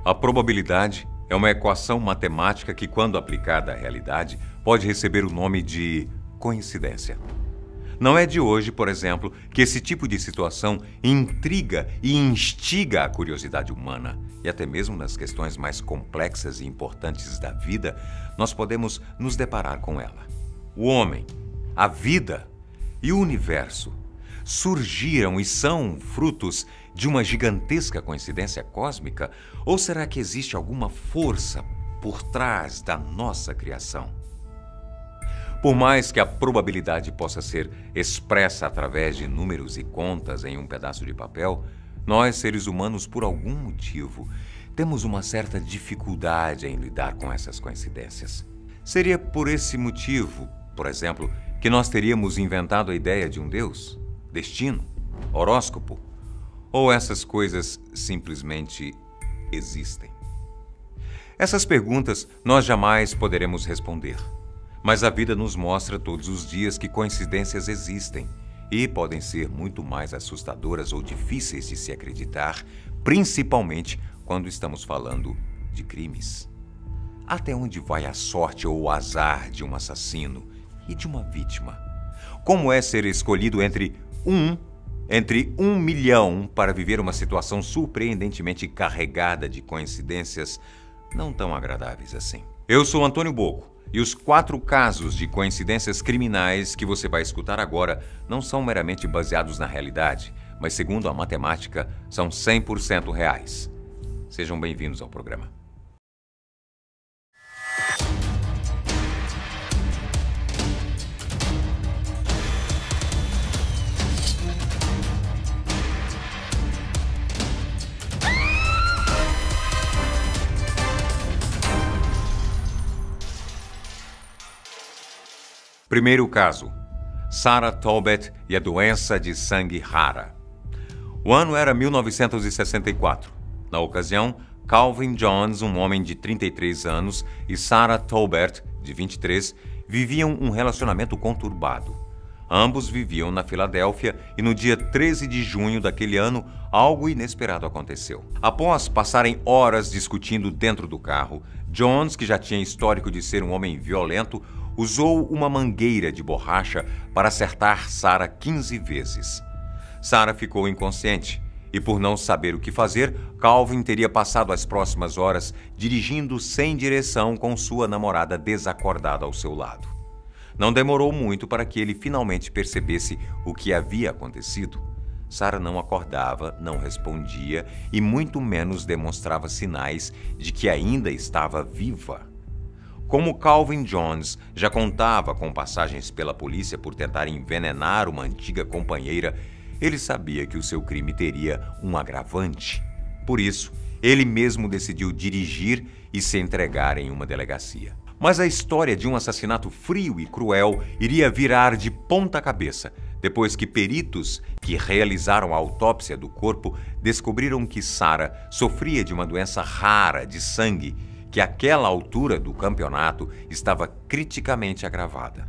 A probabilidade é uma equação matemática que, quando aplicada à realidade, pode receber o nome de coincidência. Não é de hoje, por exemplo, que esse tipo de situação intriga e instiga a curiosidade humana. E até mesmo nas questões mais complexas e importantes da vida, nós podemos nos deparar com ela. O homem, a vida e o universo surgiram e são frutos de uma gigantesca coincidência cósmica? Ou será que existe alguma força por trás da nossa criação? Por mais que a probabilidade possa ser expressa através de números e contas em um pedaço de papel, nós, seres humanos, por algum motivo, temos uma certa dificuldade em lidar com essas coincidências. Seria por esse motivo, por exemplo, que nós teríamos inventado a ideia de um Deus, destino, horóscopo? Ou essas coisas simplesmente existem? Essas perguntas nós jamais poderemos responder. Mas a vida nos mostra todos os dias que coincidências existem e podem ser muito mais assustadoras ou difíceis de se acreditar, principalmente quando estamos falando de crimes. Até onde vai a sorte ou o azar de um assassino e de uma vítima? Como é ser escolhido entre um milhão para viver uma situação surpreendentemente carregada de coincidências não tão agradáveis assim? Eu sou Antônio Bocco. E os 4 casos de coincidências criminais que você vai escutar agora não são meramente baseados na realidade, mas, segundo a matemática, são 100% reais. Sejam bem-vindos ao programa. Primeiro caso: Sarah Talbot e a doença de sangue rara. O ano era 1964. Na ocasião, Calvin Jones, um homem de 33 anos, e Sarah Talbot, de 23, viviam um relacionamento conturbado. Ambos viviam na Filadélfia e no dia 13 de junho daquele ano, algo inesperado aconteceu. Após passarem horas discutindo dentro do carro, Jones, que já tinha histórico de ser um homem violento, usou uma mangueira de borracha para acertar Sarah 15 vezes. Sarah ficou inconsciente e, por não saber o que fazer, Calvin teria passado as próximas horas dirigindo sem direção com sua namorada desacordada ao seu lado. Não demorou muito para que ele finalmente percebesse o que havia acontecido. Sarah não acordava, não respondia e muito menos demonstrava sinais de que ainda estava viva. Como Calvin Jones já contava com passagens pela polícia por tentar envenenar uma antiga companheira, ele sabia que o seu crime teria um agravante. Por isso, ele mesmo decidiu dirigir e se entregar em uma delegacia. Mas a história de um assassinato frio e cruel iria virar de ponta cabeça depois que peritos que realizaram a autópsia do corpo descobriram que Sarah sofria de uma doença rara de sangue que àquela altura do campeonato estava criticamente agravada.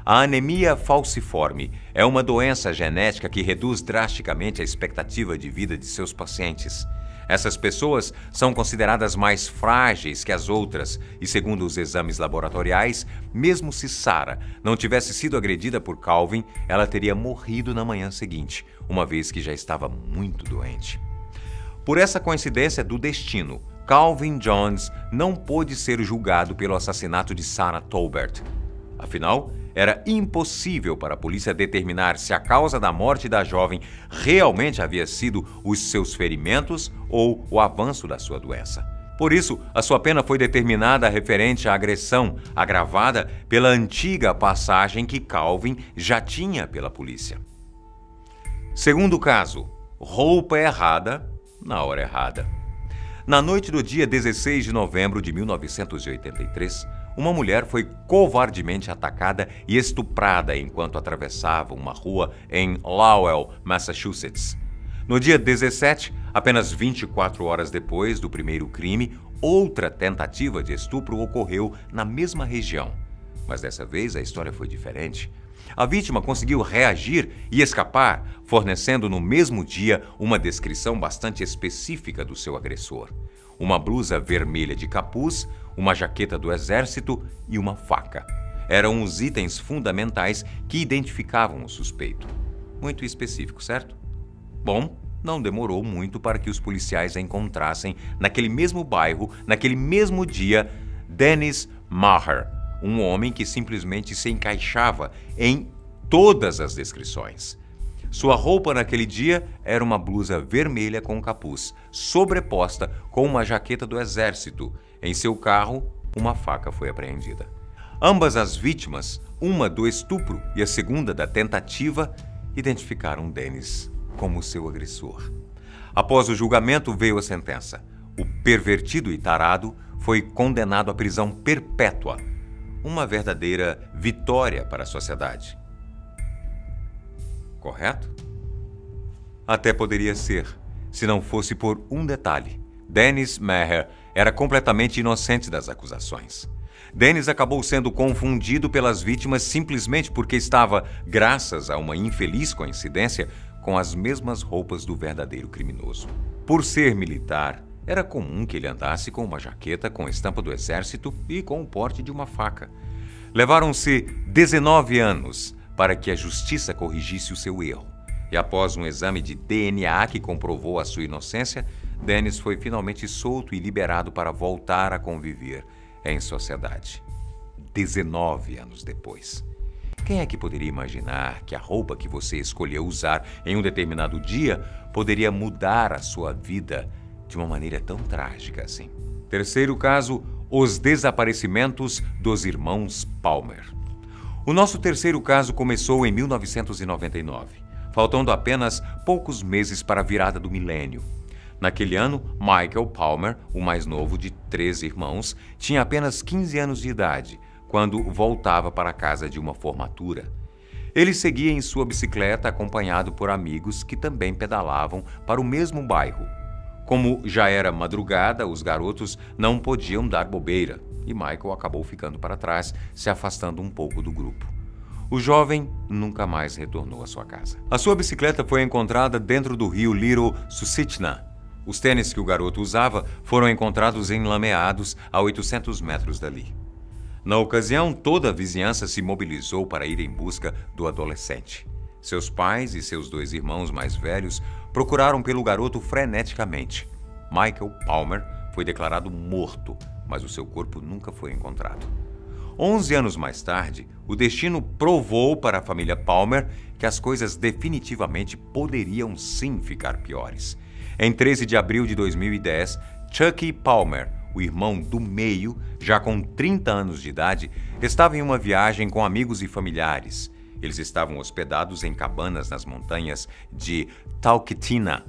A anemia falciforme é uma doença genética que reduz drasticamente a expectativa de vida de seus pacientes. Essas pessoas são consideradas mais frágeis que as outras e, segundo os exames laboratoriais, mesmo se Sarah não tivesse sido agredida por Calvin, ela teria morrido na manhã seguinte, uma vez que já estava muito doente. Por essa coincidência do destino, Calvin Jones não pôde ser julgado pelo assassinato de Sarah Talbot. Afinal, era impossível para a polícia determinar se a causa da morte da jovem realmente havia sido os seus ferimentos ou o avanço da sua doença. Por isso, a sua pena foi determinada referente à agressão agravada pela antiga passagem que Calvin já tinha pela polícia. Segundo caso: roupa errada na hora errada. Na noite do dia 16 de novembro de 1983, uma mulher foi covardemente atacada e estuprada enquanto atravessava uma rua em Lowell, Massachusetts. No dia 17, apenas 24 horas depois do primeiro crime, outra tentativa de estupro ocorreu na mesma região. Mas dessa vez a história foi diferente. A vítima conseguiu reagir e escapar, fornecendo no mesmo dia uma descrição bastante específica do seu agressor. uma blusa vermelha de capuz, uma jaqueta do exército e uma faca. Eram os itens fundamentais que identificavam o suspeito. Muito específico, certo? Bom, não demorou muito para que os policiais encontrassem, naquele mesmo bairro, naquele mesmo dia, Dennis Maher, um homem que simplesmente se encaixava em todas as descrições. Sua roupa naquele dia era uma blusa vermelha com capuz, sobreposta com uma jaqueta do exército. Em seu carro, uma faca foi apreendida. Ambas as vítimas, uma do estupro e a segunda da tentativa, identificaram Dennis como seu agressor. Após o julgamento veio a sentença. O pervertido e tarado foi condenado à prisão perpétua. Uma verdadeira vitória para a sociedade. Correto? Até poderia ser, se não fosse por um detalhe. Dennis Maher era completamente inocente das acusações. Dennis acabou sendo confundido pelas vítimas simplesmente porque estava, graças a uma infeliz coincidência, com as mesmas roupas do verdadeiro criminoso. Por ser militar, era comum que ele andasse com uma jaqueta com a estampa do exército e com o porte de uma faca. Levaram-se 19 anos para que a justiça corrigisse o seu erro. E após um exame de DNA que comprovou a sua inocência, Dennis foi finalmente solto e liberado para voltar a conviver em sociedade. 19 anos depois. Quem é que poderia imaginar que a roupa que você escolheu usar em um determinado dia poderia mudar a sua vida de uma maneira tão trágica assim? Terceiro caso, os desaparecimentos dos irmãos Palmer. O nosso terceiro caso começou em 1999, faltando apenas poucos meses para a virada do milênio. Naquele ano, Michael Palmer, o mais novo de 3 irmãos, tinha apenas 15 anos de idade, quando voltava para a casa de uma formatura. Ele seguia em sua bicicleta acompanhado por amigos que também pedalavam para o mesmo bairro. Como já era madrugada, os garotos não podiam dar bobeira e Michael acabou ficando para trás, se afastando um pouco do grupo. O jovem nunca mais retornou à sua casa. A sua bicicleta foi encontrada dentro do rio Little Susitna. Os tênis que o garoto usava foram encontrados enlameados a 800 metros dali. Na ocasião, toda a vizinhança se mobilizou para ir em busca do adolescente. Seus pais e seus 2 irmãos mais velhos procuraram pelo garoto freneticamente. Michael Palmer foi declarado morto, mas o seu corpo nunca foi encontrado. 11 anos mais tarde, o destino provou para a família Palmer que as coisas definitivamente poderiam sim ficar piores. Em 13 de abril de 2010, Chucky Palmer, o irmão do meio, já com 30 anos de idade, estava em uma viagem com amigos e familiares. Eles estavam hospedados em cabanas nas montanhas de Talkeetna,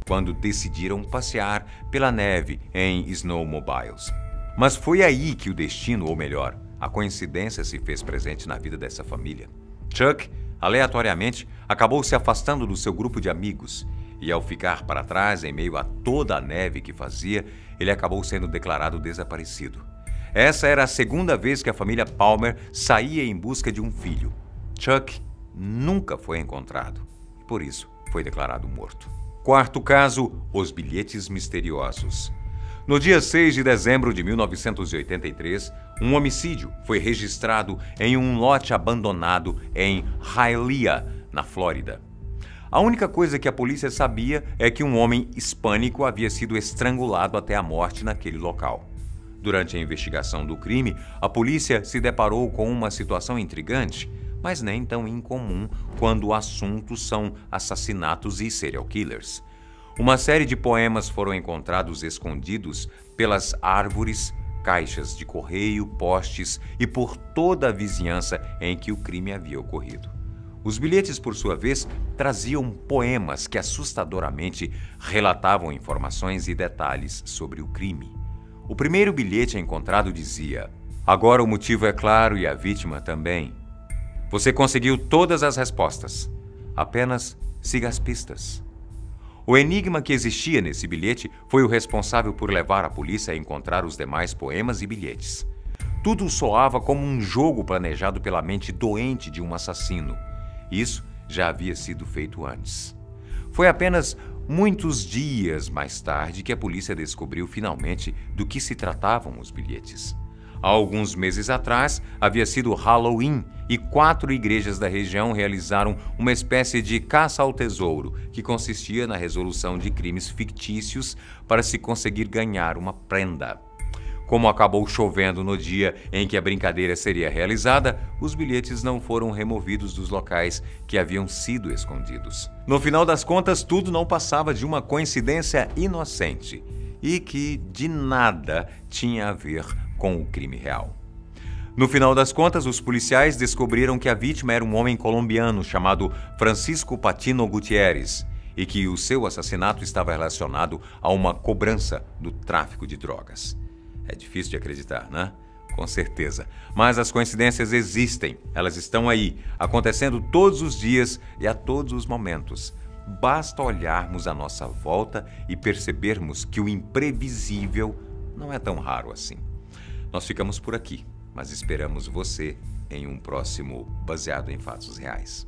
quando decidiram passear pela neve em snowmobiles. Mas foi aí que o destino, ou melhor, a coincidência se fez presente na vida dessa família. Chuck, aleatoriamente, acabou se afastando do seu grupo de amigos e, ao ficar para trás em meio a toda a neve que fazia, ele acabou sendo declarado desaparecido. Essa era a segunda vez que a família Palmer saía em busca de um filho. Chuck nunca foi encontrado e, por isso, foi declarado morto. Quarto caso, os bilhetes misteriosos. No dia 6 de dezembro de 1983, um homicídio foi registrado em um lote abandonado em Hialeah, na Flórida. A única coisa que a polícia sabia é que um homem hispânico havia sido estrangulado até a morte naquele local. Durante a investigação do crime, a polícia se deparou com uma situação intrigante, mas nem tão incomum quando o assunto são assassinatos e serial killers. Uma série de poemas foram encontrados escondidos pelas árvores, caixas de correio, postes e por toda a vizinhança em que o crime havia ocorrido. Os bilhetes, por sua vez, traziam poemas que assustadoramente relatavam informações e detalhes sobre o crime. O primeiro bilhete encontrado dizia: "Agora o motivo é claro e a vítima também. Você conseguiu todas as respostas. Apenas siga as pistas." O enigma que existia nesse bilhete foi o responsável por levar a polícia a encontrar os demais poemas e bilhetes. Tudo soava como um jogo planejado pela mente doente de um assassino. Isso já havia sido feito antes. Foi apenas muitos dias mais tarde que a polícia descobriu finalmente do que se tratavam os bilhetes. Há alguns meses atrás, havia sido Halloween e 4 igrejas da região realizaram uma espécie de caça ao tesouro, que consistia na resolução de crimes fictícios para se conseguir ganhar uma prenda. Como acabou chovendo no dia em que a brincadeira seria realizada, os bilhetes não foram removidos dos locais que haviam sido escondidos. No final das contas, tudo não passava de uma coincidência inocente e que de nada tinha a ver com o crime real. No final das contas, os policiais descobriram que a vítima era um homem colombiano chamado Francisco Patino Gutierrez e que o seu assassinato estava relacionado a uma cobrança do tráfico de drogas. É difícil de acreditar, né? Com certeza. Mas as coincidências existem, elas estão aí, acontecendo todos os dias e a todos os momentos. Basta olharmos à nossa volta e percebermos que o imprevisível não é tão raro assim. Nós ficamos por aqui, mas esperamos você em um próximo Baseado em Fatos Reais.